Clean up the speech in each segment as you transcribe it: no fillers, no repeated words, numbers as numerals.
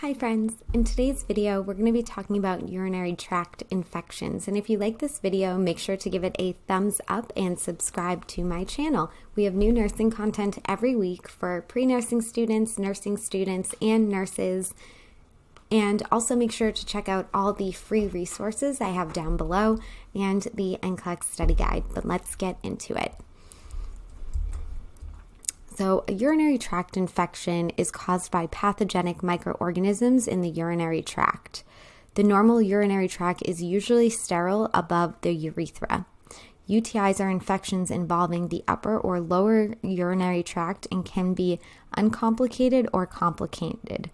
Hi friends, in today's video we're going to be talking about urinary tract infections, and if you like this video make sure to give it a thumbs up and subscribe to my channel. We have new nursing content every week for pre-nursing students, nursing students, and nurses, and also make sure to check out all the free resources I have down below and the NCLEX study guide, but let's get into it. So a urinary tract infection is caused by pathogenic microorganisms in the urinary tract. The normal urinary tract is usually sterile above the urethra. UTIs are infections involving the upper or lower urinary tract and can be uncomplicated or complicated.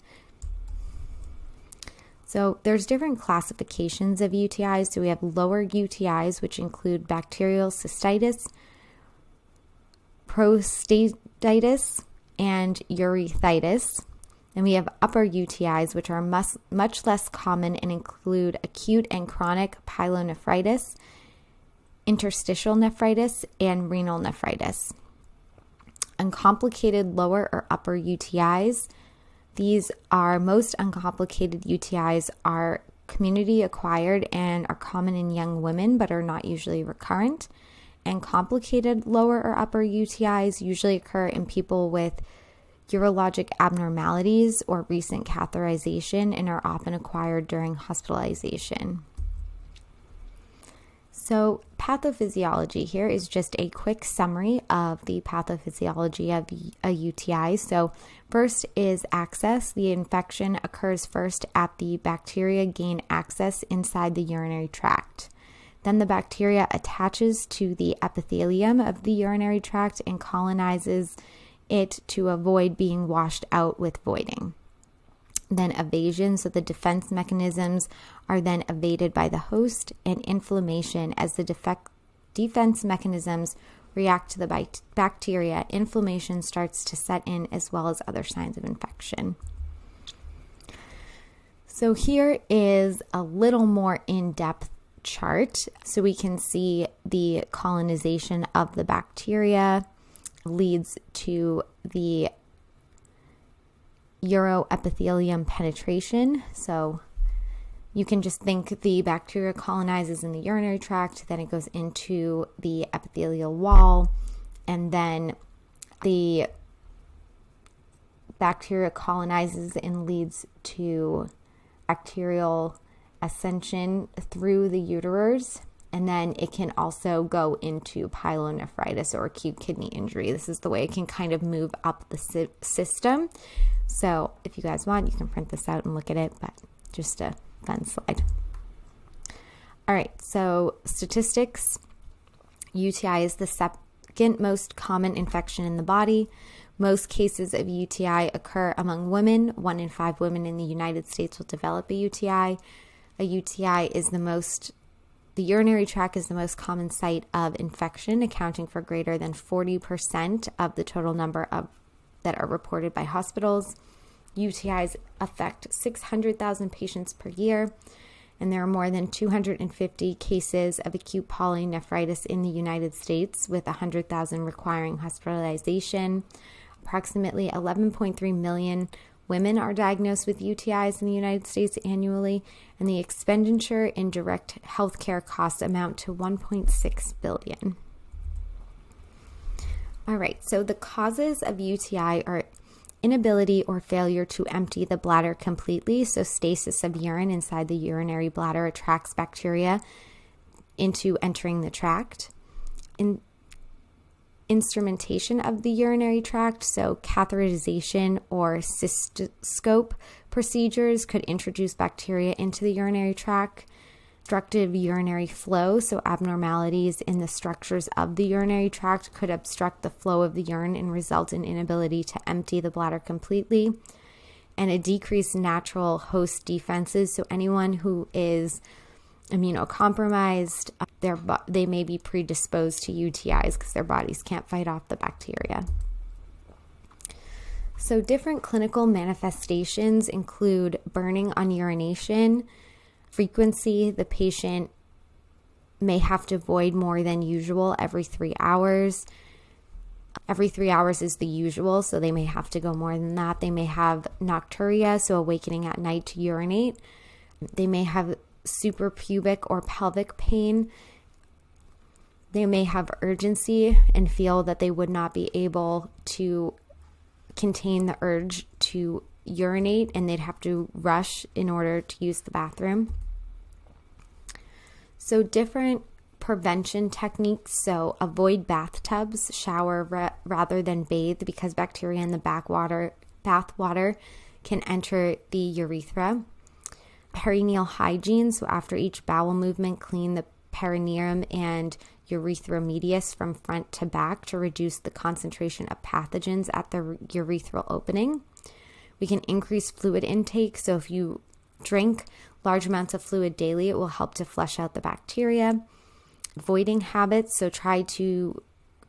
So there's different classifications of UTIs. So we have lower UTIs, which include bacterial cystitis, prostatitis, and urethritis. And we have upper UTIs, which are much less common and include acute and chronic pyelonephritis, interstitial nephritis, and renal nephritis. Uncomplicated lower or upper UTIs. These are most uncomplicated UTIs are community acquired and are common in young women but are not usually recurrent. And complicated lower or upper UTIs usually occur in people with urologic abnormalities or recent catheterization and are often acquired during hospitalization. So pathophysiology here is just a quick summary of the pathophysiology of a UTI. So first is access. The infection occurs first at the bacteria gain access inside the urinary tract. Then the bacteria attaches to the epithelium of the urinary tract and colonizes it to avoid being washed out with voiding. Then evasion, so the defense mechanisms are then evaded by the host, and inflammation. As the defense mechanisms react to the bacteria, inflammation starts to set in as well as other signs of infection. So here is a little more in-depth chart so we can see the colonization of the bacteria leads to the uroepithelium penetration. So you can just think the bacteria colonizes in the urinary tract, then it goes into the epithelial wall, and then the bacteria colonizes and leads to bacterial ascension through the ureters, and then it can also go into pyelonephritis or acute kidney injury. This is the way it can kind of move up the system. So if you guys want, you can print this out and look at it, but just a fun slide. All right, so statistics. UTI is the second most common infection in the body. Most cases of UTI occur among women. 1 in 5 women in the United States will develop a UTI. A UTI is the urinary tract is the most common site of infection, accounting for greater than 40% of the total number that are reported by hospitals. UTIs affect 600,000 patients per year, and there are more than 250 cases of acute polynephritis in the United States, with 100,000 requiring hospitalization. Approximately 11.3 million women are diagnosed with UTIs in the United States annually, and the expenditure in direct healthcare costs amount to $1.6 billion. All right, so the causes of UTI are inability or failure to empty the bladder completely, so stasis of urine inside the urinary bladder attracts bacteria into entering the tract. Instrumentation of the urinary tract, so catheterization or cystoscope procedures could introduce bacteria into the urinary tract. Obstructive urinary flow, so abnormalities in the structures of the urinary tract could obstruct the flow of the urine and result in inability to empty the bladder completely. And a decreased natural host defenses, so anyone who is immunocompromised, they may be predisposed to UTIs because their bodies can't fight off the bacteria. So different clinical manifestations include burning on urination, frequency. The patient may have to void more than usual every 3 hours. Every 3 hours is the usual, so they may have to go more than that. They may have nocturia, so awakening at night to urinate. They may have suprapubic or pelvic pain. They may have urgency and feel that they would not be able to contain the urge to urinate, and they'd have to rush in order to use the bathroom. So different prevention techniques. So avoid bathtubs, shower rather than bathe, because bacteria in the bath water can enter the urethra. Perineal hygiene. So after each bowel movement, clean the perineum and urethra medius from front to back to reduce the concentration of pathogens at the urethral opening. We can increase fluid intake. So if you drink large amounts of fluid daily, it will help to flush out the bacteria. Voiding habits. So try to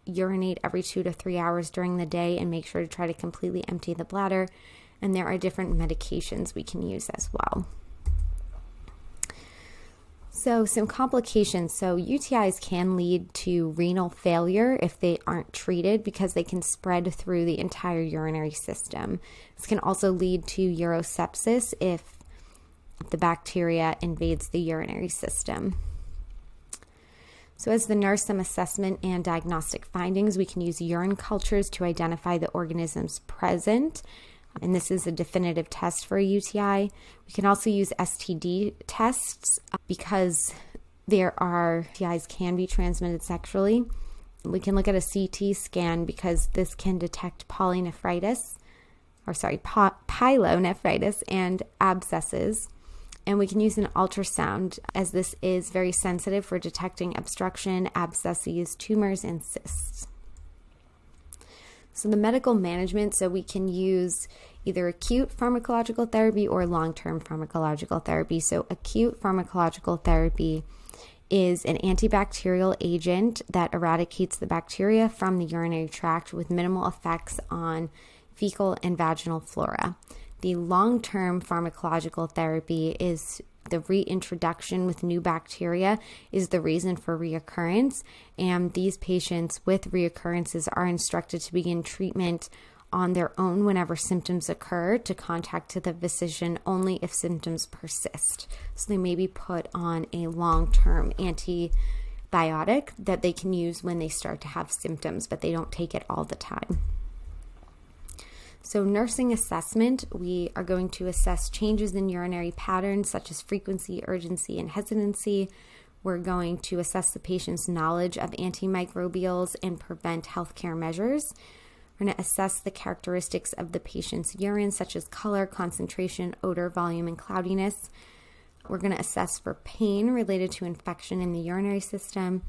urinate every 2 to 3 hours during the day and make sure to try to completely empty the bladder. And there are different medications we can use as well. So some complications. So UTIs can lead to renal failure if they aren't treated, because they can spread through the entire urinary system. This can also lead to urosepsis if the bacteria invades the urinary system. So as the nurse, some assessment and diagnostic findings. We can use urine cultures to identify the organisms present, and this is a definitive test for a UTI. We can also use STD tests because UTIs can be transmitted sexually. We can look at a CT scan because this can detect pyelonephritis and abscesses. And we can use an ultrasound, as this is very sensitive for detecting obstruction, abscesses, tumors, and cysts. So the medical management, so we can use either acute pharmacological therapy or long-term pharmacological therapy. So acute pharmacological therapy is an antibacterial agent that eradicates the bacteria from the urinary tract with minimal effects on fecal and vaginal flora. The long-term pharmacological therapy is the reintroduction with new bacteria is the reason for reoccurrence, and these patients with reoccurrences are instructed to begin treatment on their own whenever symptoms occur, to contact the physician only if symptoms persist. So they may be put on a long-term antibiotic that they can use when they start to have symptoms, but they don't take it all the time. So nursing assessment, we are going to assess changes in urinary patterns such as frequency, urgency, and hesitancy. We're going to assess the patient's knowledge of antimicrobials and prevent healthcare measures. We're going to assess the characteristics of the patient's urine, such as color, concentration, odor, volume, and cloudiness. We're going to assess for pain related to infection in the urinary system.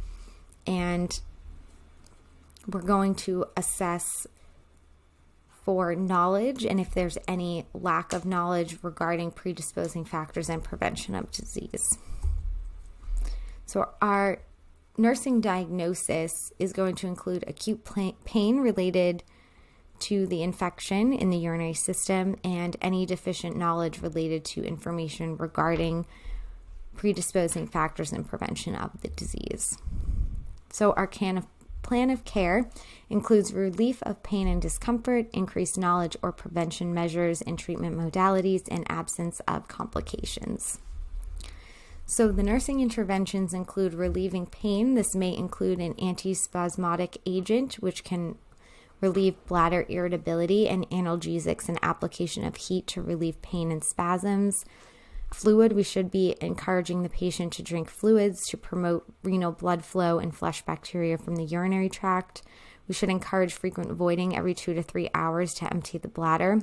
And we're going to assess for knowledge and if there's any lack of knowledge regarding predisposing factors and prevention of disease. So our nursing diagnosis is going to include acute pain related to the infection in the urinary system and any deficient knowledge related to information regarding predisposing factors and prevention of the disease. So our plan of care includes relief of pain and discomfort, increased knowledge or prevention measures and treatment modalities, and absence of complications. So the nursing interventions include relieving pain. This may include an antispasmodic agent, which can relieve bladder irritability, and analgesics and application of heat to relieve pain and spasms. Fluid, we should be encouraging the patient to drink fluids to promote renal blood flow and flush bacteria from the urinary tract. We should encourage frequent voiding every 2 to 3 hours to empty the bladder,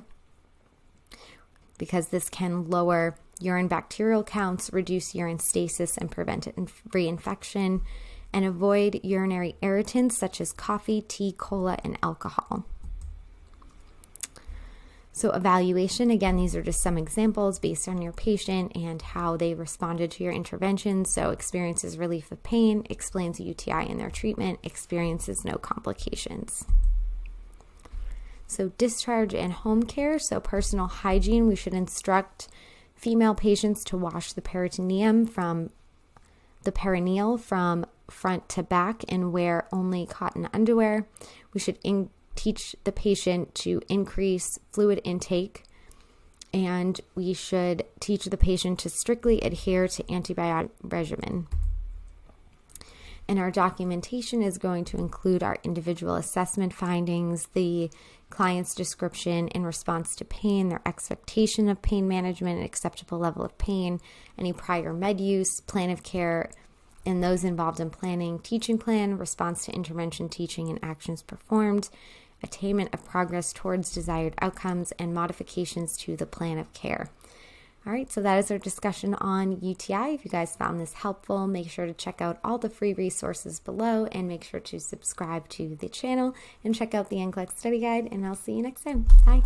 because this can lower urine bacterial counts, reduce urine stasis, and prevent reinfection, and avoid urinary irritants such as coffee, tea, cola, and alcohol. So evaluation, again, these are just some examples based on your patient and how they responded to your intervention. So experiences relief of pain, explains UTI in their treatment, experiences no complications. So discharge and home care, so personal hygiene, we should instruct female patients to wash the perineum from front to back and wear only cotton underwear. We should teach the patient to increase fluid intake, and we should teach the patient to strictly adhere to antibiotic regimen. And our documentation is going to include our individual assessment findings, the client's description in response to pain, their expectation of pain management, an acceptable level of pain, any prior med use, plan of care, and those involved in planning, teaching plan, response to intervention teaching and actions performed, attainment of progress towards desired outcomes, and modifications to the plan of care. All right, so that is our discussion on UTI. If you guys found this helpful, make sure to check out all the free resources below and make sure to subscribe to the channel and check out the NCLEX study guide, and I'll see you next time. Bye.